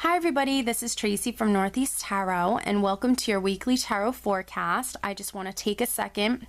Hi everybody, this is Tracy from Northeast Tarot and welcome to your weekly tarot forecast. I just want to take a second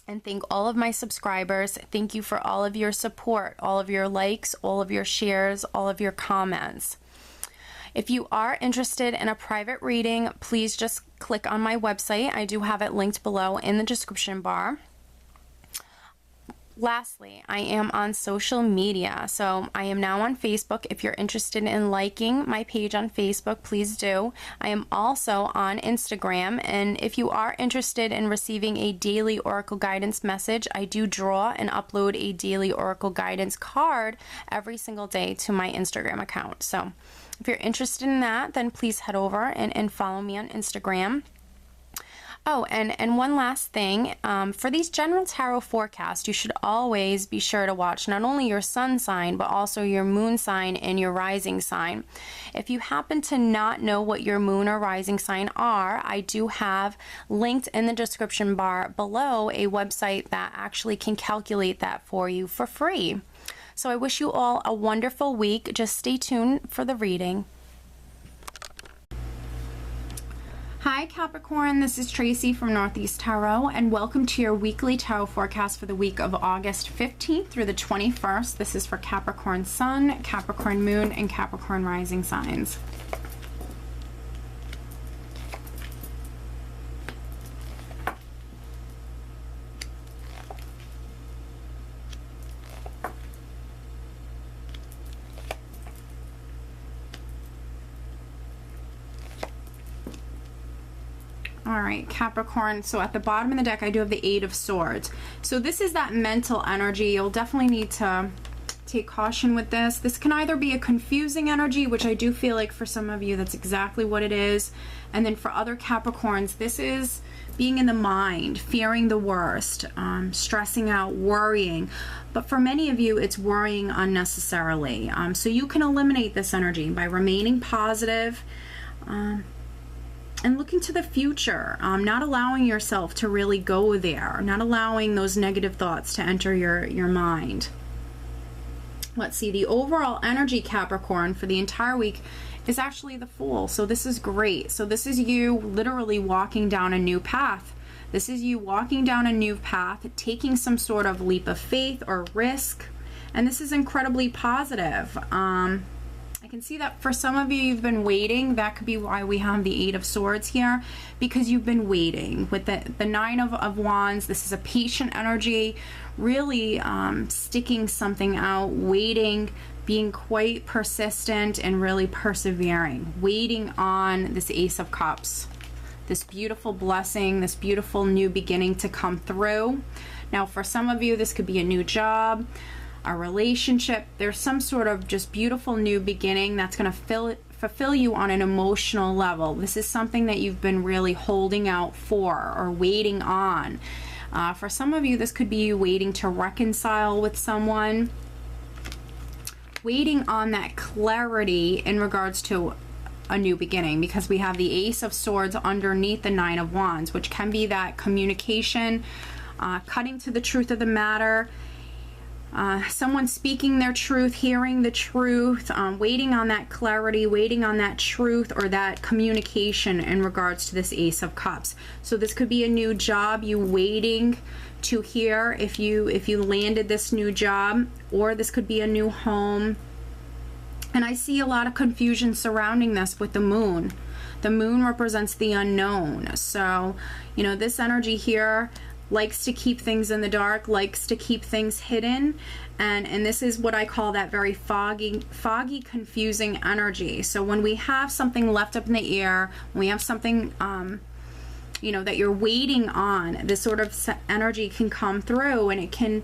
and thank all of my subscribers. Thank you for all of your support, all of your likes, all of your shares, all of your comments. If you are interested in a private reading, please just click on my website. I do have it linked below in the description bar. Lastly, I am on social media, so I am now on Facebook. If you're interested in liking my page on Facebook, please do. I am also on Instagram, and if you are interested in receiving a daily Oracle guidance message, I do draw and upload a daily Oracle guidance card every single day to my Instagram account. So if you're interested in that, then please head over and follow me on Instagram. Oh, and one last thing, for these general tarot forecasts, you should always be sure to watch not only your sun sign, but also your moon sign and your rising sign. If you happen to not know what your moon or rising sign are, I do have linked in the description bar below a website that actually can calculate that for you for free. So I wish you all a wonderful week. Just stay tuned for the reading. Hi Capricorn, this is Tracy from Northeast Tarot and welcome to your weekly tarot forecast for the week of August 15th through the 21st. This is for Capricorn Sun, Capricorn Moon, and Capricorn Rising signs. All right, Capricorn, so at the bottom of the deck, I do have the Eight of Swords. So this is that mental energy. You'll definitely need to take caution with this. This can either be a confusing energy, which I do feel like for some of you, that's exactly what it is. And then for other Capricorns, this is being in the mind, fearing the worst, stressing out, worrying. But for many of you, it's worrying unnecessarily. So you can eliminate this energy by remaining positive, and looking to the future, not allowing yourself to really go there, not allowing those negative thoughts to enter your mind. Let's see, the overall energy, Capricorn, for the entire week is actually the Fool. So this is great. So this is you literally walking down a new path. This is you walking down a new path, taking some sort of leap of faith or risk. And this is incredibly positive. I can see that for some of you, you've been waiting. That could be why we have the Eight of Swords here, because you've been waiting. With the Nine of Wands, this is a patient energy, really sticking something out, waiting, being quite persistent and really persevering, waiting on this Ace of Cups, this beautiful blessing, this beautiful new beginning to come through. Now, for some of you, this could be a new job, a relationship. There's some sort of just beautiful new beginning that's going to fulfill you on an emotional level. This is something that you've been really holding out for or waiting on. For some of you, this could be you waiting to reconcile with someone, waiting on that clarity in regards to a new beginning, because we have the Ace of Swords underneath the Nine of Wands, which can be that communication, cutting to the truth of the matter, someone speaking their truth, hearing the truth, waiting on that clarity, waiting on that truth or that communication in regards to this Ace of Cups. So this could be a new job, you waiting to hear if you landed this new job, or this could be a new home. And I see a lot of confusion surrounding this with the Moon. The Moon represents the unknown. So, you know, this energy here likes to keep things in the dark, likes to keep things hidden, and this is what I call that very foggy, confusing energy. So when we have something left up in the air, when we have something, you know, that you're waiting on, this sort of energy can come through, and it can,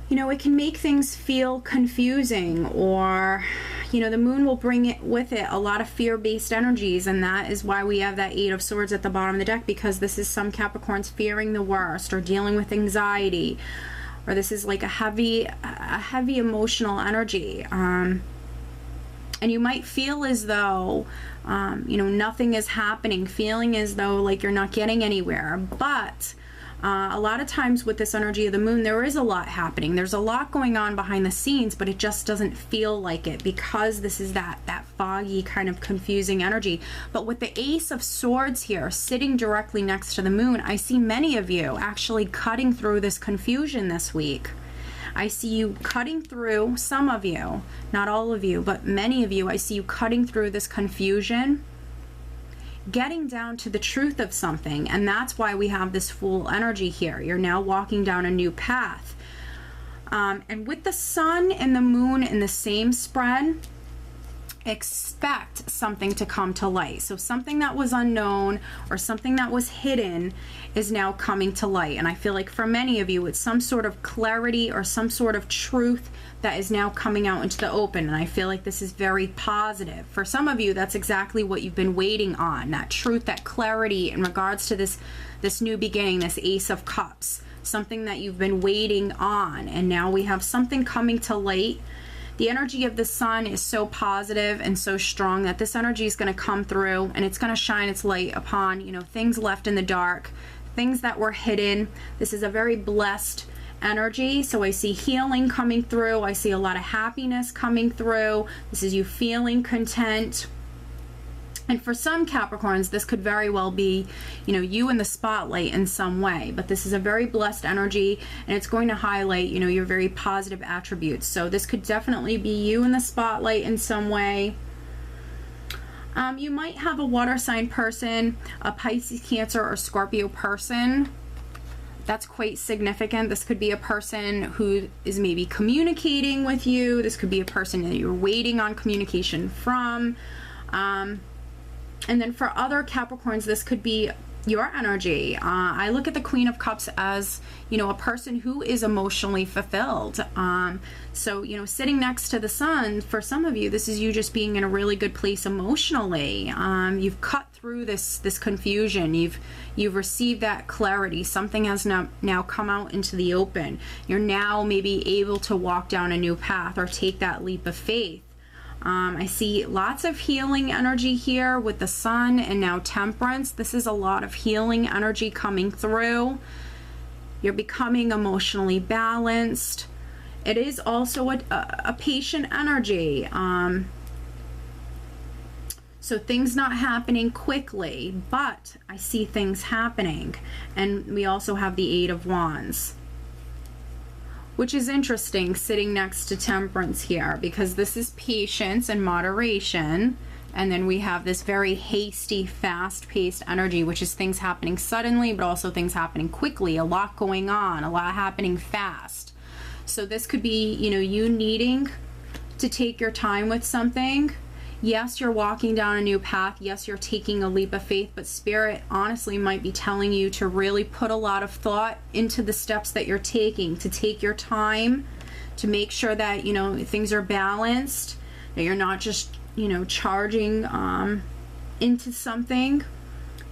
you know, it can make things feel confusing, or, you know, the Moon will bring it with it a lot of fear-based energies, and that is why we have that Eight of Swords at the bottom of the deck, because this is some Capricorns fearing the worst or dealing with anxiety, or this is like a heavy emotional energy. And you might feel as though, you know, nothing is happening, feeling as though like you're not getting anywhere, but A lot of times with this energy of the moon, there is a lot happening. There's a lot going on behind the scenes, but it just doesn't feel like it because this is that foggy kind of confusing energy. But with the Ace of Swords here sitting directly next to the moon, I see many of you actually cutting through this confusion this week. I see you cutting through, some of you, not all of you, but many of you, I see you cutting through this confusion, getting down to the truth of something. And that's why we have this Fool energy here. You're now walking down a new path. And with the sun and the moon in the same spread, expect something to come to light. So something that was unknown or something that was hidden is now coming to light. And I feel like for many of you, it's some sort of clarity or some sort of truth that is now coming out into the open. And I feel like this is very positive. For some of you, that's exactly what you've been waiting on, that truth, that clarity in regards to this new beginning, this Ace of Cups, something that you've been waiting on. And now we have something coming to light. The energy of the sun is so positive and so strong that this energy is going to come through and it's going to shine its light upon, you know, things left in the dark, things that were hidden. This is a very blessed energy. So I see healing coming through. I see a lot of happiness coming through. This is you feeling content. And for some Capricorns, this could very well be, you know, you in the spotlight in some way. But this is a very blessed energy, and it's going to highlight, you know, your very positive attributes. So this could definitely be you in the spotlight in some way. You might have a water sign person, a Pisces, Cancer, or Scorpio person. That's quite significant. This could be a person who is maybe communicating with you. This could be a person that you're waiting on communication from. And then for other Capricorns, this could be your energy. I look at the Queen of Cups as, you know, a person who is emotionally fulfilled. So, you know, sitting next to the sun, for some of you, this is you just being in a really good place emotionally. You've cut through this confusion. You've received that clarity. Something has now come out into the open. You're now maybe able to walk down a new path or take that leap of faith. I see lots of healing energy here with the sun and now Temperance. This is a lot of healing energy coming through. You're becoming emotionally balanced. It is also a patient energy. So things not happening quickly, but I see things happening. And we also have the Eight of Wands, which is interesting sitting next to Temperance here, because this is patience and moderation. And then we have this very hasty, fast-paced energy, which is things happening suddenly, but also things happening quickly, a lot going on, a lot happening fast. So this could be, you know, you needing to take your time with something. Yes, you're walking down a new path. Yes, you're taking a leap of faith, but Spirit honestly might be telling you to really put a lot of thought into the steps that you're taking, to take your time, to make sure that, you know, things are balanced, that you're not just, you know, charging into something,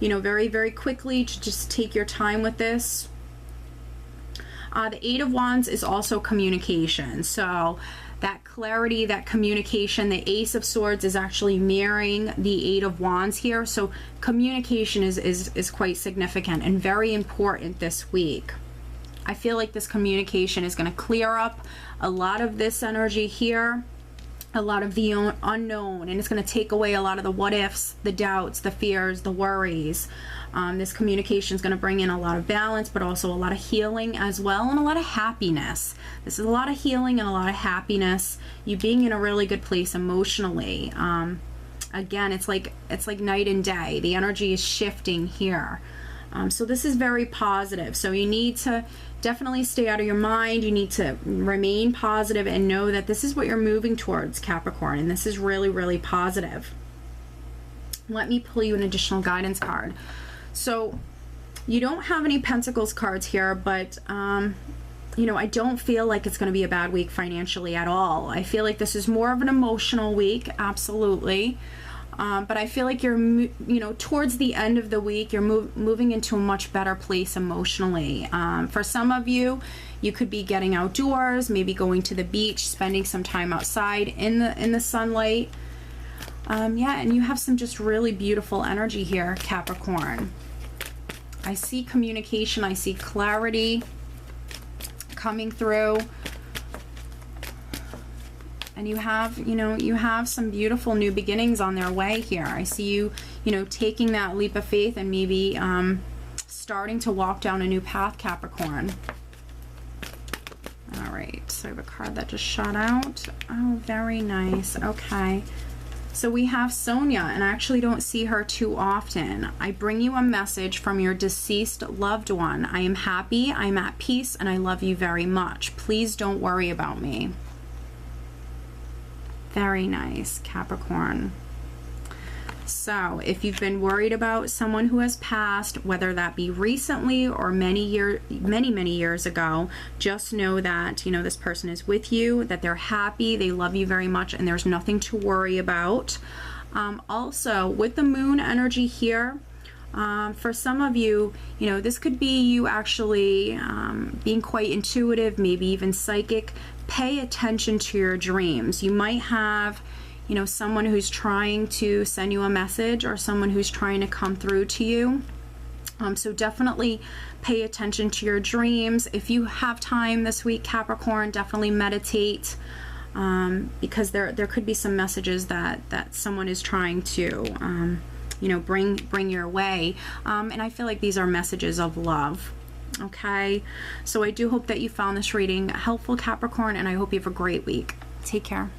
you know, very, very quickly. To just take your time with this. The Eight of Wands is also communication. So that clarity, that communication, the Ace of Swords is actually mirroring the Eight of Wands here. So communication is quite significant and very important this week. I feel like this communication is going to clear up a lot of this energy here, a lot of the unknown, and it's going to take away a lot of the what ifs, the doubts, the fears, the worries. This communication is going to bring in a lot of balance, but also a lot of healing as well, and a lot of happiness. This is a lot of healing and a lot of happiness. You being in a really good place emotionally. Again, it's like night and day. The energy is shifting here. So this is very positive. So you need to definitely stay out of your mind. You need to remain positive and know that this is what you're moving towards, Capricorn, and this is really, really positive. Let me pull you an additional guidance card. So you don't have any Pentacles cards here, but you know, I don't feel like it's going to be a bad week financially at all. I feel like this is more of an emotional week, absolutely. But I feel like you're, you know, towards the end of the week, you're moving into a much better place emotionally. For some of you, you could be getting outdoors, maybe going to the beach, spending some time outside in the sunlight. Yeah, and you have some just really beautiful energy here, Capricorn. I see communication. I see clarity coming through. And you have, you know, you have some beautiful new beginnings on their way here. I see you, you know, taking that leap of faith and maybe starting to walk down a new path, Capricorn. All right, so I have a card that just shot out. Oh, very nice. Okay. So we have Sonia, and I actually don't see her too often. I bring you a message from your deceased loved one. I am happy, I'm at peace, and I love you very much. Please don't worry about me. Very nice, Capricorn. So if you've been worried about someone who has passed, whether that be recently or many years ago, just know that, you know, this person is with you, that they're happy, they love you very much, and there's nothing to worry about. Also, with the moon energy here, for some of you, you know, this could be you actually being quite intuitive, maybe even psychic. Pay attention to your dreams. You might have, you know, someone who's trying to send you a message or someone who's trying to come through to you. So definitely pay attention to your dreams. If you have time this week, Capricorn, definitely meditate, because there could be some messages that someone is trying to, you know, bring your way. And I feel like these are messages of love. Okay, so I do hope that you found this reading helpful, Capricorn, and I hope you have a great week. Take care.